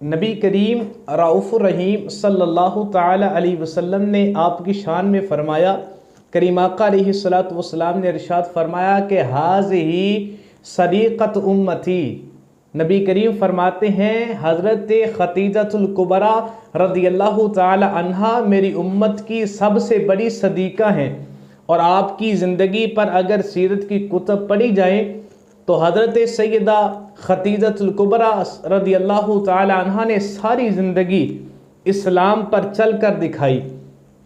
نبی کریم رؤوف الرحیم صلی اللہ تعالی علیہ وسلم نے آپ کی شان میں فرمایا، کریم آقا علیہ السلام نے ارشاد فرمایا کہ ھذہ صدیقۃ امتی۔ نبی کریم فرماتے ہیں حضرت خدیجۃ الکبریٰ رضی اللہ تعالی عنہا میری امت کی سب سے بڑی صدیقہ ہیں، اور آپ کی زندگی پر اگر سیرت کی کتب پڑھی جائیں تو حضرت سیدہ خدیجۃ الکبریٰ رضی اللہ تعالی عنہا نے ساری زندگی اسلام پر چل کر دکھائی۔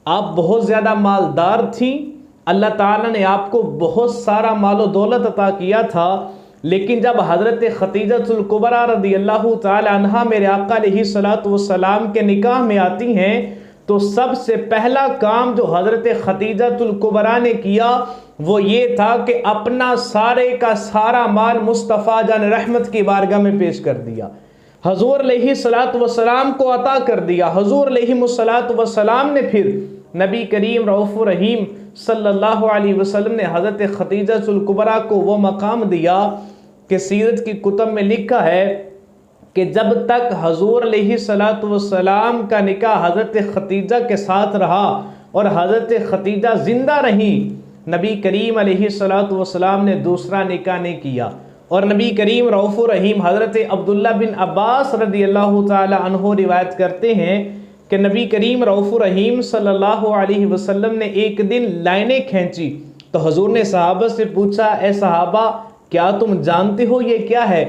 آپ بہت زیادہ مالدار تھیں، اللہ تعالیٰ نے آپ کو بہت سارا مال و دولت عطا کیا تھا، لیکن جب حضرت خدیجۃ الکبریٰ رضی اللہ تعالی عنہا میرے آقا علیہ السلام کے نکاح میں آتی ہیں تو سب سے پہلا کام جو حضرت خدیجۃ الکبریٰ نے کیا وہ یہ تھا کہ اپنا سارے کا سارا مال مصطفیٰ جان رحمت کی بارگاہ میں پیش کر دیا، حضور علیہ السلام کو عطا کر دیا۔ حضور علیہ السلام نے پھر نبی کریم رؤوف الرحیم صلی اللہ علیہ وسلم نے حضرت خدیجۃ الکبریٰ کو وہ مقام دیا کہ سیرت کی کتب میں لکھا ہے کہ جب تک حضور علیہ السلام کا نکاح حضرت خدیجہ کے ساتھ رہا اور حضرت خدیجہ زندہ رہیں، نبی کریم علیہ السلام نے دوسرا نکاح نہیں کیا۔ اور نبی کریم رؤوف الرحیم حضرت عبداللہ بن عباس رضی اللہ تعالی عنہ روایت کرتے ہیں کہ نبی کریم رؤوف الرحیم صلی اللہ علیہ وسلم نے ایک دن لائنیں کھینچی تو حضور نے صحابہ سے پوچھا، اے صحابہ کیا تم جانتے ہو یہ کیا ہے؟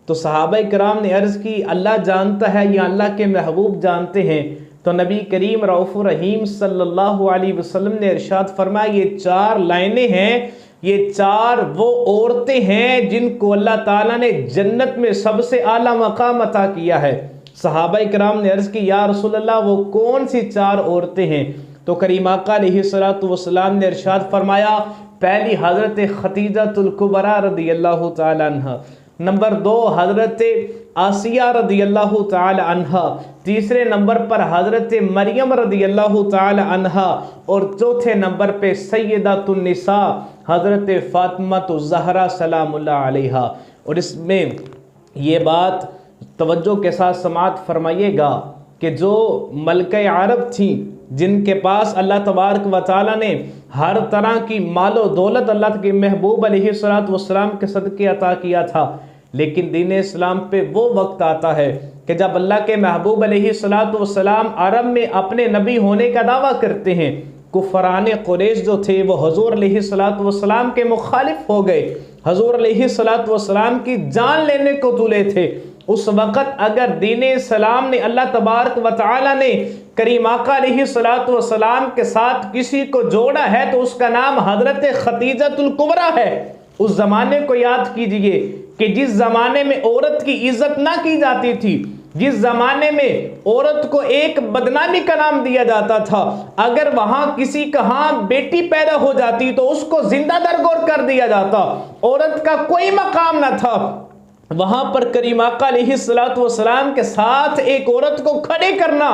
تو صحابہ کرام نے عرض کی، اللہ جانتا ہے یا اللہ کے محبوب جانتے ہیں؟ تو نبی کریم رؤوف الرحیم صلی اللہ علیہ وسلم نے ارشاد فرمایا، یہ 4 لائنیں ہیں، یہ 4 وہ عورتیں ہیں جن کو اللہ تعالیٰ نے جنت میں سب سے اعلیٰ مقام عطا کیا ہے۔ صحابہ کرام نے عرض کی، یا رسول اللہ وہ کون سی 4 عورتیں ہیں؟ تو کریم آقا علیہ السلام نے ارشاد فرمایا، پہلی حضرت خدیجۃ الکبریٰ رضی اللہ تعالی عنہ، نمبر 2 حضرت آسیہ رضی اللہ تعالی عنہ، تیسرے نمبر پر حضرت مریم رضی اللہ تعالی عنہ، اور چوتھے نمبر پہ سیدۃ النساء حضرت فاطمہ الزہرا سلام اللہ علیہا۔ اور اس میں یہ بات توجہ کے ساتھ سماعت فرمائیے گا کہ جو ملکہ عرب تھیں جن کے پاس اللہ تبارک و تعالیٰ نے ہر طرح کی مال و دولت اللہ کے محبوب علیہ السلام کے صدقے عطا کیا تھا، لیکن دین اسلام پہ وہ وقت آتا ہے کہ جب اللہ کے محبوب علیہ السلام عرب میں اپنے نبی ہونے کا دعویٰ کرتے ہیں، کفران قریش جو تھے وہ حضور علیہ السلام کے مخالف ہو گئے، حضور علیہ السلام کی جان لینے کو تلے تھے۔ اس وقت اگر دین اسلام نے اللہ تبارک و تعالی نے کریم آقا علیہ السلام کے ساتھ کسی کو جوڑا ہے تو اس کا نام حضرت خدیجۃ الکبریٰ ہے۔ اس زمانے کو یاد کیجئے کہ جس زمانے میں عورت کی عزت نہ کی جاتی تھی، جس زمانے میں عورت کو ایک بدنامی کا نام دیا جاتا تھا، اگر وہاں کسی کا بیٹی پیدا ہو جاتی تو اس کو زندہ درگور کر دیا جاتا، عورت کا کوئی مقام نہ تھا۔ وہاں پر کریم آقا علیہ السلام کے ساتھ ایک عورت کو کھڑے کرنا،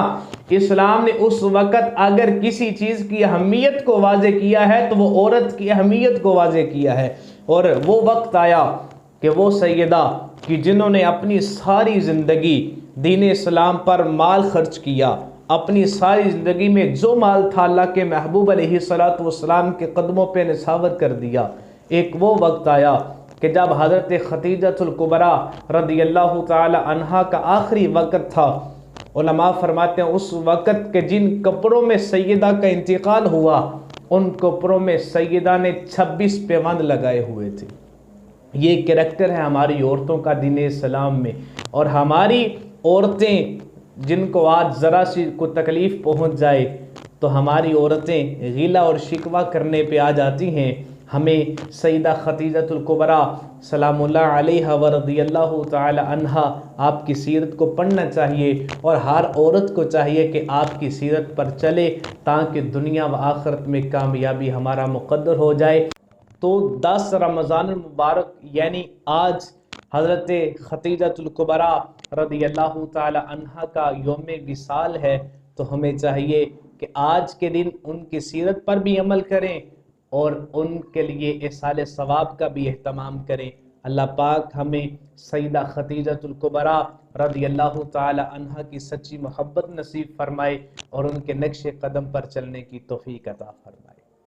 اسلام نے اس وقت اگر کسی چیز کی اہمیت کو واضح کیا ہے تو وہ عورت کی اہمیت کو واضح کیا ہے۔ اور وہ وقت آیا کہ وہ سیدہ کہ جنہوں نے اپنی ساری زندگی دین اسلام پر مال خرچ کیا، اپنی ساری زندگی میں جو مال تھا اللہ کے محبوب علیہ السلام کے قدموں پہ نثار کر دیا۔ ایک وہ وقت آیا کہ جب حضرت خدیجۃ الکبریٰ رضی اللہ تعالی عنہا کا آخری وقت تھا، علماء فرماتے ہیں اس وقت کہ جن کپڑوں میں سیدہ کا انتقال ہوا ان کپڑوں میں سیدہ نے 26 پیوند لگائے ہوئے تھے۔ یہ کریکٹر ہے ہماری عورتوں کا دین اسلام میں، اور ہماری عورتیں جن کو آج ذرا سی کو تکلیف پہنچ جائے تو ہماری عورتیں غیلہ اور شکوہ کرنے پہ آ جاتی ہیں۔ ہمیں سیدہ خدیجۃ الکبریٰ سلام اللہ علیہا و رضی اللہ تعالی عنہا آپ کی سیرت کو پڑھنا چاہیے، اور ہر عورت کو چاہیے کہ آپ کی سیرت پر چلے تاکہ دنیا و آخرت میں کامیابی ہمارا مقدر ہو جائے۔ تو 10 رمضان المبارک یعنی آج حضرت خدیجۃ الکبریٰ رضی اللہ تعالی عنہا کا یوم وصال ہے، تو ہمیں چاہیے کہ آج کے دن ان کی سیرت پر بھی عمل کریں اور ان کے لیے ایصال ثواب کا بھی اہتمام کریں۔ اللہ پاک ہمیں سیدہ خدیجۃ الکبریٰ رضی اللہ تعالی عنہ کی سچی محبت نصیب فرمائے اور ان کے نقش قدم پر چلنے کی توفیق عطا فرمائے۔